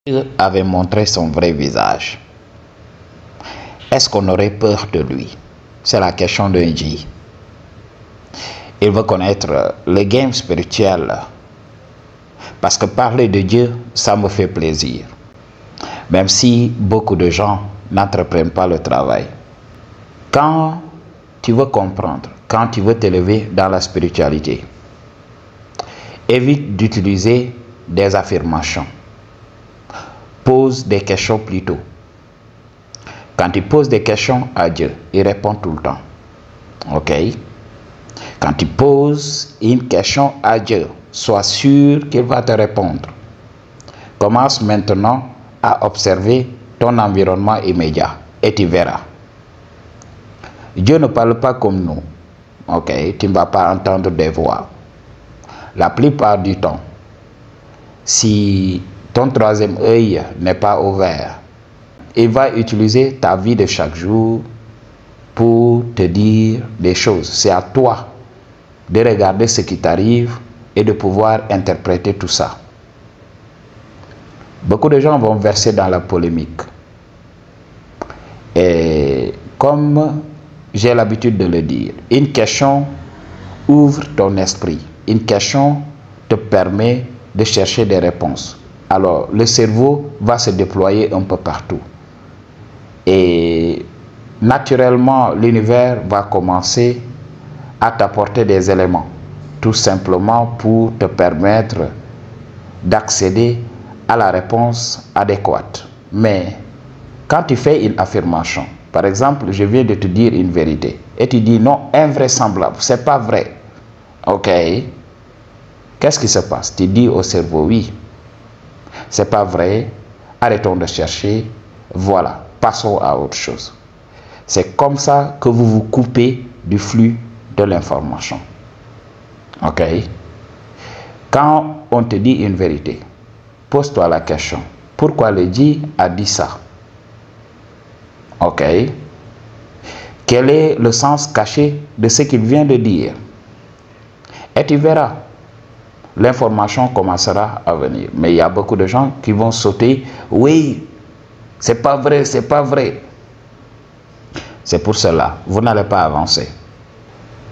Dieu avait montré son vrai visage. Est-ce qu'on aurait peur de lui? C'est la question de J. Il veut connaître le game spirituel. Parce que parler de Dieu, ça me fait plaisir. Même si beaucoup de gens n'entreprennent pas le travail. Quand tu veux comprendre, quand tu veux t'élever dans la spiritualité, évite d'utiliser des affirmations. Pose des questions plutôt. Quand tu poses des questions à Dieu, il répond tout le temps. Ok? Quand tu poses une question à Dieu, sois sûr qu'il va te répondre. Commence maintenant à observer ton environnement immédiat et tu verras. Dieu ne parle pas comme nous. Ok? Tu ne vas pas entendre des voix. La plupart du temps, si ton troisième œil n'est pas ouvert, il va utiliser ta vie de chaque jour pour te dire des choses. C'est à toi de regarder ce qui t'arrive et de pouvoir interpréter tout ça. Beaucoup de gens vont verser dans la polémique. Et comme j'ai l'habitude de le dire, une question ouvre ton esprit. Une question te permet de chercher des réponses. Alors, le cerveau va se déployer un peu partout. Et naturellement, l'univers va commencer à t'apporter des éléments. Tout simplement pour te permettre d'accéder à la réponse adéquate. Mais quand tu fais une affirmation, par exemple, je viens de te dire une vérité, et tu dis non, invraisemblable, c'est pas vrai. Ok? Qu'est-ce qui se passe? Tu dis au cerveau, oui, c'est pas vrai, arrêtons de chercher, voilà, passons à autre chose. C'est comme ça que vous vous coupez du flux de l'information. Ok? Quand on te dit une vérité, pose-toi la question, pourquoi le Dieu a dit ça? Ok? Quel est le sens caché de ce qu'il vient de dire? Et tu verras, l'information commencera à venir. Mais il y a beaucoup de gens qui vont sauter. Oui, c'est pas vrai, c'est pas vrai. C'est pour cela, vous n'allez pas avancer.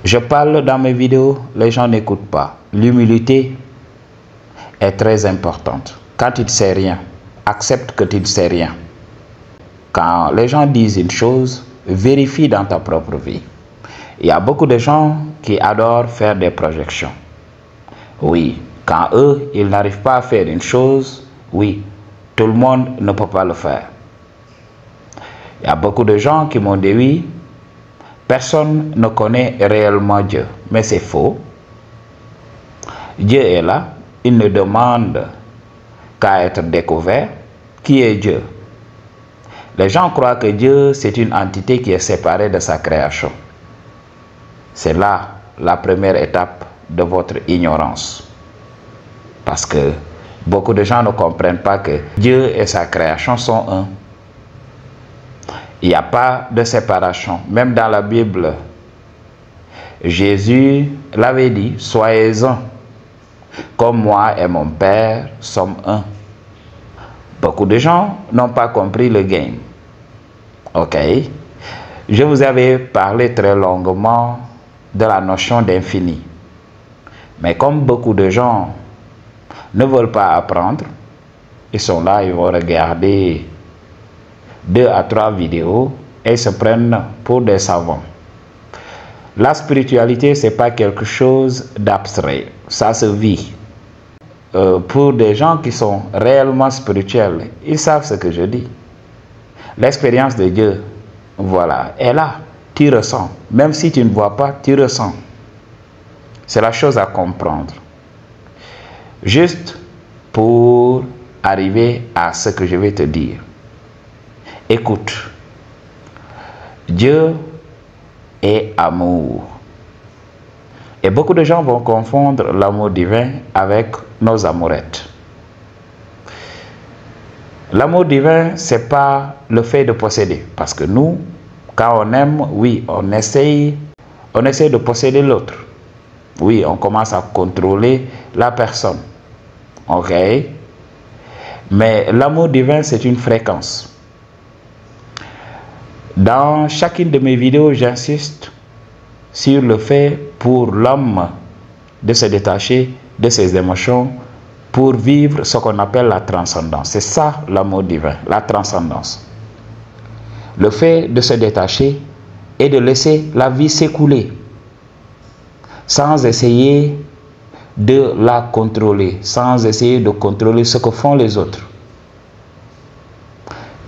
Je parle dans mes vidéos, les gens n'écoutent pas. L'humilité est très importante. Quand tu ne sais rien, accepte que tu ne sais rien. Quand les gens disent une chose, vérifie dans ta propre vie. Il y a beaucoup de gens qui adorent faire des projections. Oui, quand eux, ils n'arrivent pas à faire une chose, oui, tout le monde ne peut pas le faire. Il y a beaucoup de gens qui m'ont dit oui, personne ne connaît réellement Dieu. Mais c'est faux. Dieu est là, il ne demande qu'à être découvert. Qui est Dieu? Les gens croient que Dieu, c'est une entité qui est séparée de sa création. C'est là la première étape de votre ignorance. Parce que beaucoup de gens ne comprennent pas que Dieu et sa création sont un. Il n'y a pas de séparation. Même dans la Bible, Jésus l'avait dit, soyez un. Comme moi et mon Père sommes un. Beaucoup de gens n'ont pas compris le game. Ok? Je vous avais parlé très longuement de la notion d'infini. Mais comme beaucoup de gens ne veulent pas apprendre, ils sont là, ils vont regarder 2 à 3 vidéos et ils se prennent pour des savants. La spiritualité, ce n'est pas quelque chose d'abstrait, ça se vit. Pour des gens qui sont réellement spirituels, ils savent ce que je dis. L'expérience de Dieu, voilà, est là. Tu ressens. Même si tu ne vois pas, tu ressens. C'est la chose à comprendre. Juste pour arriver à ce que je vais te dire. Écoute. Dieu est amour. Et beaucoup de gens vont confondre l'amour divin avec nos amourettes. L'amour divin, ce n'est pas le fait de posséder. Parce que nous, quand on aime, oui, on essaye de posséder l'autre. Oui, on commence à contrôler la personne. Ok? Mais l'amour divin, c'est une fréquence. Dans chacune de mes vidéos, j'insiste sur le fait pour l'homme de se détacher de ses émotions pour vivre ce qu'on appelle la transcendance. C'est ça l'amour divin, la transcendance. Le fait de se détacher et de laisser la vie s'écouler sans essayer de la contrôler, sans essayer de contrôler ce que font les autres.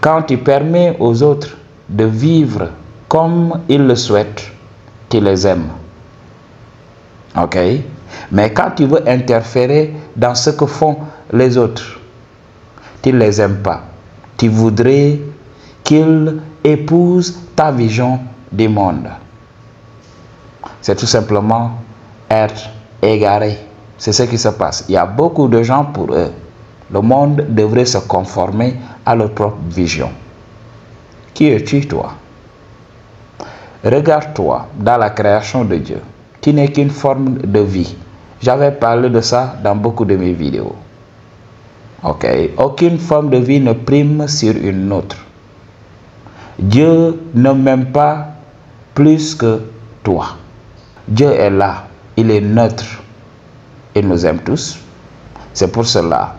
Quand tu permets aux autres de vivre comme ils le souhaitent, tu les aimes. Ok? Mais quand tu veux interférer dans ce que font les autres, tu ne les aimes pas. Tu voudrais qu'ils épousent ta vision du monde. C'est tout simplement être égaré. C'est ce qui se passe. Il y a beaucoup de gens, pour eux, le monde devrait se conformer à leur propre vision. Qui es-tu, toi? Regarde-toi dans la création de Dieu. Tu n'es qu'une forme de vie. J'avais parlé de ça dans beaucoup de mes vidéos. Ok? Aucune forme de vie ne prime sur une autre. Dieu ne m'aime pas plus que toi. Dieu est là. Il est neutre. Il nous aime tous. C'est pour cela.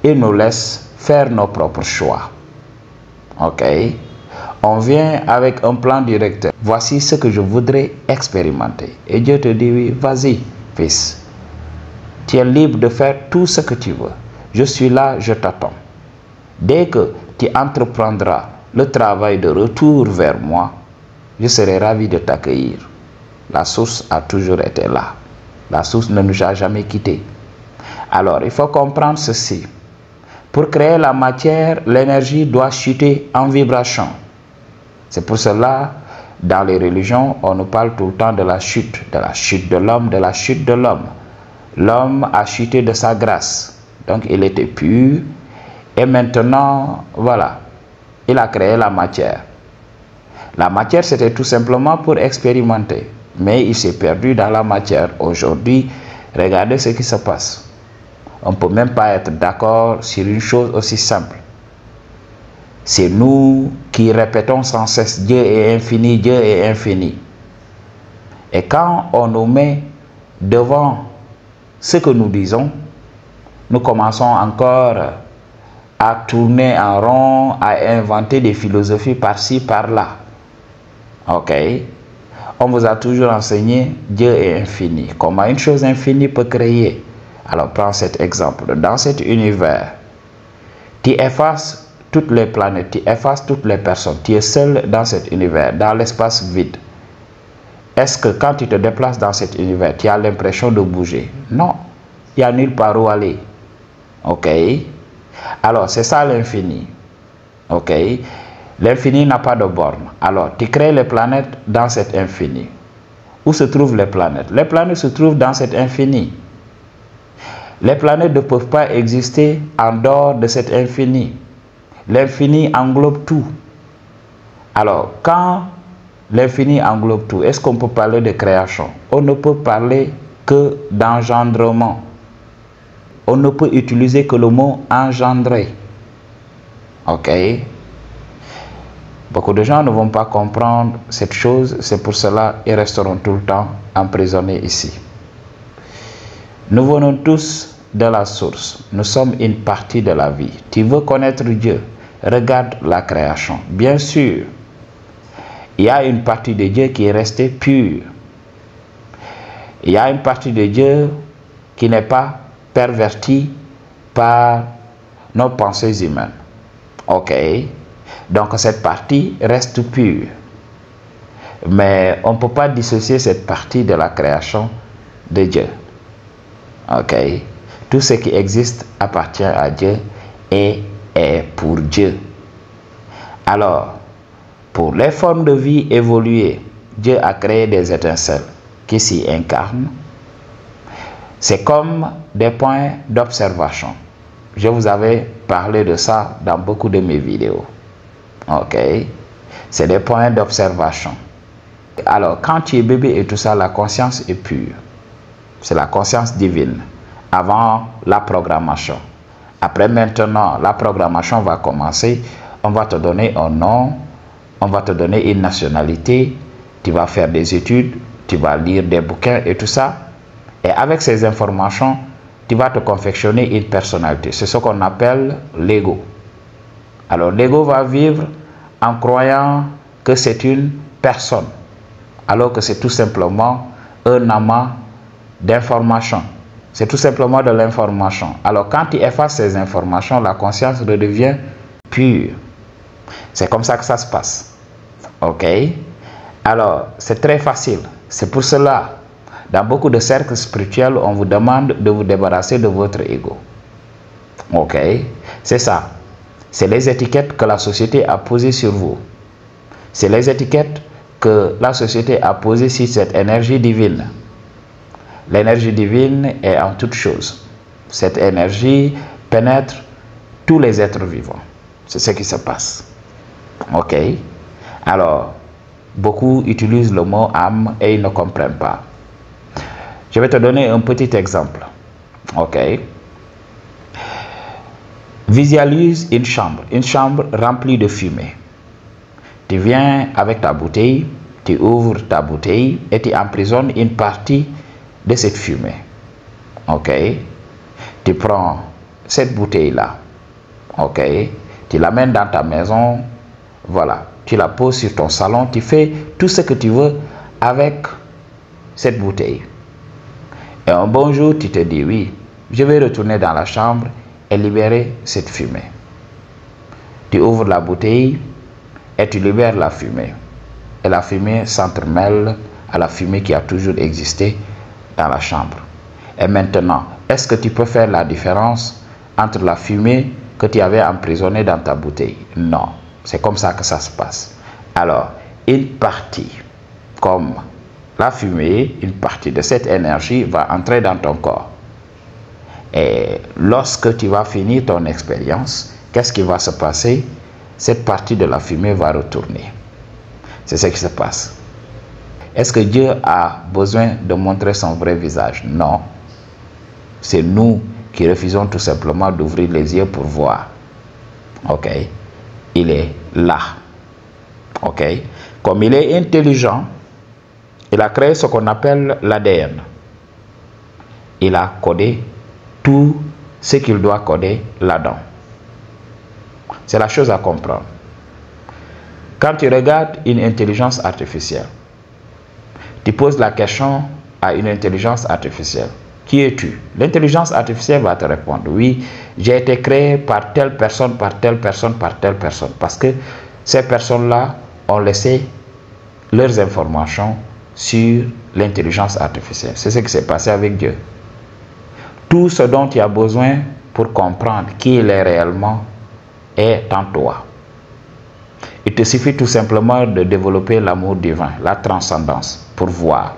Il nous laisse faire nos propres choix. Ok? On vient avec un plan directeur. Voici ce que je voudrais expérimenter. Et Dieu te dit, oui, vas-y, fils. Tu es libre de faire tout ce que tu veux. Je suis là, je t'attends. Dès que tu entreprendras le travail de retour vers moi, je serai ravi de t'accueillir. La source a toujours été là. La source ne nous a jamais quittés. Alors, il faut comprendre ceci. Pour créer la matière, l'énergie doit chuter en vibration. C'est pour cela, dans les religions, on nous parle tout le temps de la chute de l'homme, de la chute de l'homme. L'homme a chuté de sa grâce. Donc, il était pur. Et maintenant, voilà, il a créé la matière. La matière, c'était tout simplement pour expérimenter. Mais il s'est perdu dans la matière. Aujourd'hui, regardez ce qui se passe. On ne peut même pas être d'accord sur une chose aussi simple. C'est nous qui répétons sans cesse Dieu est infini, Dieu est infini. Et quand on nous met devant ce que nous disons, nous commençons encore à tourner en rond, à inventer des philosophies par-ci, par-là. Ok? On vous a toujours enseigné Dieu est infini. Comment une chose infinie peut créer? Alors prends cet exemple. Dans cet univers, tu effaces toutes les planètes, tu effaces toutes les personnes. Tu es seul dans cet univers, dans l'espace vide. Est-ce que quand tu te déplaces dans cet univers, tu as l'impression de bouger? Non. Il n'y a nulle part où aller. Ok? Alors, c'est ça l'infini. Ok? L'infini n'a pas de borne. Alors, tu crées les planètes dans cet infini. Où se trouvent les planètes? Les planètes se trouvent dans cet infini. Les planètes ne peuvent pas exister en dehors de cet infini. L'infini englobe tout. Alors, quand l'infini englobe tout, est-ce qu'on peut parler de création? On ne peut parler que d'engendrement. On ne peut utiliser que le mot engendrer. Ok? Beaucoup de gens ne vont pas comprendre cette chose, c'est pour cela qu'ils resteront tout le temps emprisonnés ici. Nous venons tous de la source. Nous sommes une partie de la vie. Tu veux connaître Dieu? Regarde la création. Bien sûr, il y a une partie de Dieu qui est restée pure. Il y a une partie de Dieu qui n'est pas pervertie par nos pensées humaines. Ok? Donc cette partie reste pure. Mais on ne peut pas dissocier cette partie de la création de Dieu. Ok? Tout ce qui existe appartient à Dieu et est pour Dieu. Alors, pour les formes de vie évoluées, Dieu a créé des étincelles qui s'y incarnent. C'est comme des points d'observation. Je vous avais parlé de ça dans beaucoup de mes vidéos. Ok? C'est des points d'observation. Alors, quand tu es bébé et tout ça, la conscience est pure. C'est la conscience divine, avant la programmation. Après maintenant, la programmation va commencer. On va te donner un nom, on va te donner une nationalité, tu vas faire des études, tu vas lire des bouquins et tout ça. Et avec ces informations, tu vas te confectionner une personnalité. C'est ce qu'on appelle l'ego. Alors l'ego va vivre en croyant que c'est une personne, alors que c'est tout simplement un amas d'informations. C'est tout simplement de l'information. Alors quand tu effaces ces informations, la conscience redevient pure. C'est comme ça que ça se passe. Ok? Alors, c'est très facile. C'est pour cela, dans beaucoup de cercles spirituels, on vous demande de vous débarrasser de votre ego. Ok? C'est ça. C'est les étiquettes que la société a posées sur vous. C'est les étiquettes que la société a posées sur cette énergie divine. L'énergie divine est en toutes choses. Cette énergie pénètre tous les êtres vivants. C'est ce qui se passe. Ok? Alors, beaucoup utilisent le mot âme et ils ne comprennent pas. Je vais te donner un petit exemple. Ok? Visualise une chambre remplie de fumée. Tu viens avec ta bouteille, tu ouvres ta bouteille et tu emprisonnes une partie de cette fumée. Ok? Tu prends cette bouteille-là. Ok? Tu l'amènes dans ta maison. Voilà. Tu la poses sur ton salon. Tu fais tout ce que tu veux avec cette bouteille. Et un bon jour, tu te dis, oui, je vais retourner dans la chambre et libérer cette fumée. Tu ouvres la bouteille et tu libères la fumée. Et la fumée s'entremêle à la fumée qui a toujours existé dans la chambre. Et maintenant, est-ce que tu peux faire la différence entre la fumée que tu avais emprisonnée dans ta bouteille? Non. C'est comme ça que ça se passe. Alors, une partie, comme la fumée, une partie de cette énergie va entrer dans ton corps. Et lorsque tu vas finir ton expérience, qu'est-ce qui va se passer? Cette partie de la fumée va retourner. C'est ce qui se passe. Est-ce que Dieu a besoin de montrer son vrai visage? Non. C'est nous qui refusons tout simplement d'ouvrir les yeux pour voir. Ok? Il est là. Ok? Comme il est intelligent, il a créé ce qu'on appelle l'ADN. Il a codé tout ce qu'il doit coder là-dedans. C'est la chose à comprendre. Quand tu regardes une intelligence artificielle, tu poses la question à une intelligence artificielle. Qui es-tu? L'intelligence artificielle va te répondre, oui, j'ai été créé par telle personne, par telle personne, par telle personne. Parce que ces personnes-là ont laissé leurs informations sur l'intelligence artificielle. C'est ce qui s'est passé avec Dieu. Tout ce dont tu as besoin pour comprendre qui il est réellement est en toi. Il te suffit tout simplement de développer l'amour divin, la transcendance, pour voir.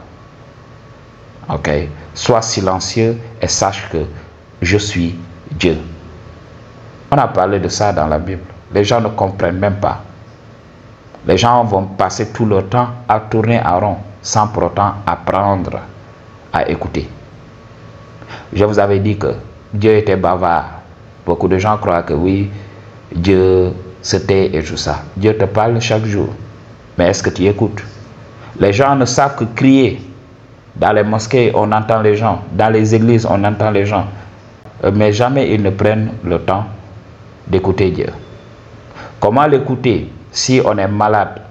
Ok? Sois silencieux et sache que je suis Dieu. On a parlé de ça dans la Bible. Les gens ne comprennent même pas. Les gens vont passer tout leur temps à tourner en rond sans pour autant apprendre à écouter. Je vous avais dit que Dieu était bavard. Beaucoup de gens croient que oui, Dieu se tait et tout ça. Dieu te parle chaque jour. Mais est-ce que tu écoutes? Les gens ne savent que crier. Dans les mosquées, on entend les gens. Dans les églises, on entend les gens. Mais jamais ils ne prennent le temps d'écouter Dieu. Comment l'écouter si on est malade,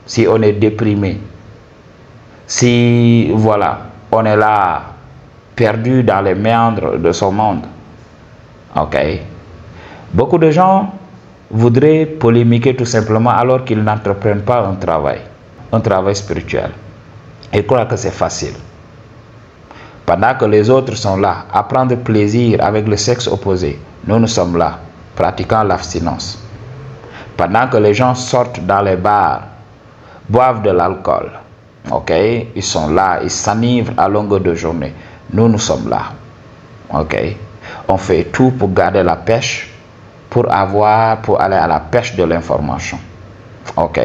si on est déprimé, si voilà, on est là, perdu dans les méandres de son monde? Ok? Beaucoup de gens voudraient polémiquer tout simplement alors qu'ils n'entreprennent pas un travail spirituel. Ils croient que c'est facile. Pendant que les autres sont là à prendre plaisir avec le sexe opposé, nous sommes là, pratiquant l'abstinence. Pendant que les gens sortent dans les bars, boivent de l'alcool, ok, ils sont là, ils s'enivrent à longueur de journée. Nous sommes là, ok. On fait tout pour garder la pêche, pour aller à la pêche de l'information, ok.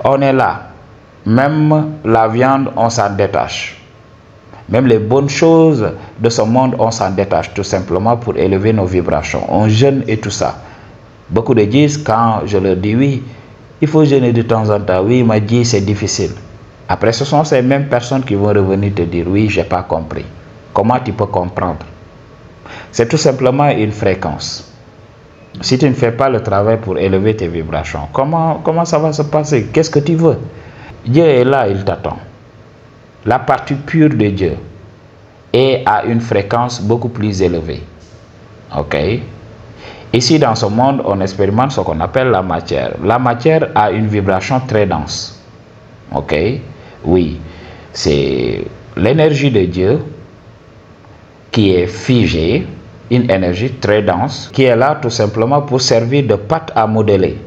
On est là. Même la viande, on s'en détache. Même les bonnes choses de ce monde, on s'en détache tout simplement pour élever nos vibrations. On jeûne et tout ça. Beaucoup de disent, quand je leur dis oui, il faut jeûner de temps en temps. Oui, il m'a dit c'est difficile. Après, ce sont ces mêmes personnes qui vont revenir te dire oui, j'ai pas compris. Comment tu peux comprendre? C'est tout simplement une fréquence. Si tu ne fais pas le travail pour élever tes vibrations, comment ça va se passer? Qu'est-ce que tu veux? Dieu est là, il t'attend. La partie pure de Dieu est à une fréquence beaucoup plus élevée. Ok? Ici, dans ce monde, on expérimente ce qu'on appelle la matière. La matière a une vibration très dense. Ok? Oui, c'est l'énergie de Dieu qui est figée, une énergie très dense, qui est là tout simplement pour servir de pâte à modeler.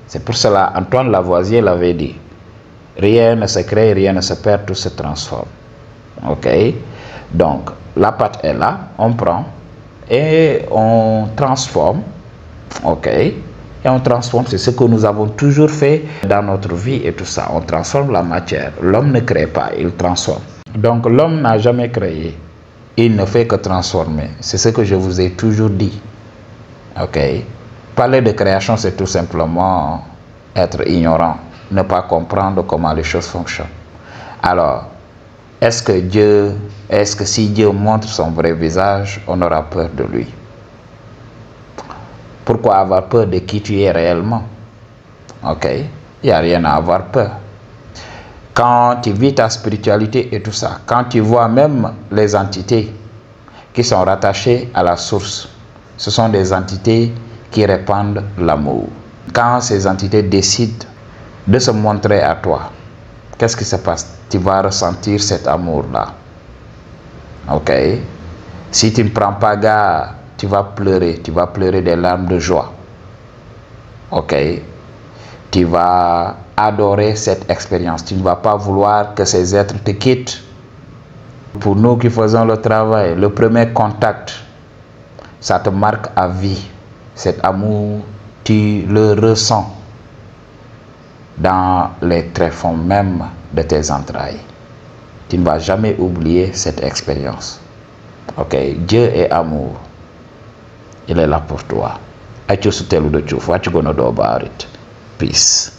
C'est pour cela Antoine Lavoisier l'avait dit. Rien ne se crée, rien ne se perd, tout se transforme. Ok? Donc, la pâte est là, on prend et on transforme. Ok? Et on transforme, c'est ce que nous avons toujours fait dans notre vie et tout ça. On transforme la matière. L'homme ne crée pas, il transforme. Donc, l'homme n'a jamais créé. Il ne fait que transformer. C'est ce que je vous ai toujours dit. Ok? Parler de création, c'est tout simplement être ignorant. Ne pas comprendre comment les choses fonctionnent. Alors, est-ce que si Dieu montre son vrai visage, on aura peur de lui? Pourquoi avoir peur de qui tu es réellement? Ok? Il n'y a rien à avoir peur. Quand tu vis ta spiritualité et tout ça, quand tu vois même les entités qui sont rattachées à la source, ce sont des entités qui répandent l'amour. Quand ces entités décident de se montrer à toi, qu'est-ce qui se passe? Tu vas ressentir cet amour-là. Ok? Si tu ne prends pas garde, tu vas pleurer des larmes de joie. Ok? Tu vas adorer cette expérience. Tu ne vas pas vouloir que ces êtres te quittent. Pour nous qui faisons le travail, le premier contact, ça te marque à vie. Cet amour, tu le ressens dans les tréfonds même de tes entrailles. Tu ne vas jamais oublier cette expérience. Ok? Dieu est amour. Il est là pour toi. What you gonna do about it? Peace.